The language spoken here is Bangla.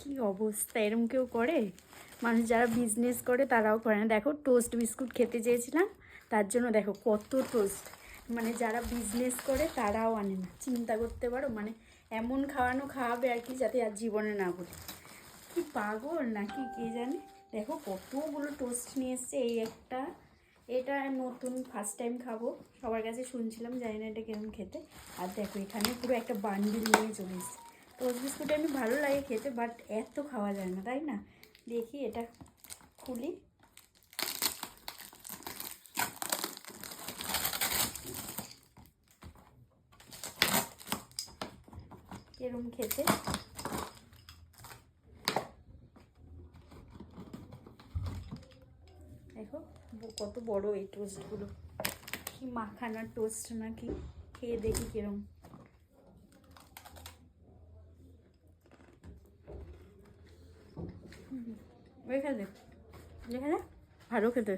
কি অবস্থা, এরম কেউ করে? মানুষ যারা বিজনেস করে তারাও করে না। দেখো টোস্ট বিস্কুট খেতে চেয়েছিলাম, তার জন্য দেখো কত টোস্ট। মানে যারা বিজনেস করে তারাও আনে না, চিন্তা করতে পারো। মানে এমন খাওয়াবে আর কি, যাতে আর জীবনে না বলি। কি পাগল নাকি কে জানে। দেখো কতগুলো টোস্ট নিয়ে এসছে। এই একটা, এটা নতুন, ফার্স্ট টাইম খাবো, সবার কাছে শুনছিলাম, জানি না এটা কেমন খেতে। আর দেখো এখানে পুরো একটা বান্ডিল নিয়ে চলে এসছে। টোস্ট বিস্কুট এমনি ভালো লাগে খেতে, বাট এত খাওয়া যায় না, তাই না? দেখি এটা খুলি। এরম খেতে। দেখো কত বড় এই টোস্টগুলো, কি মাখানা টোস্ট নাকি, খেয়ে দেখি কিরম। দেখা যাক, ভালো খেতে।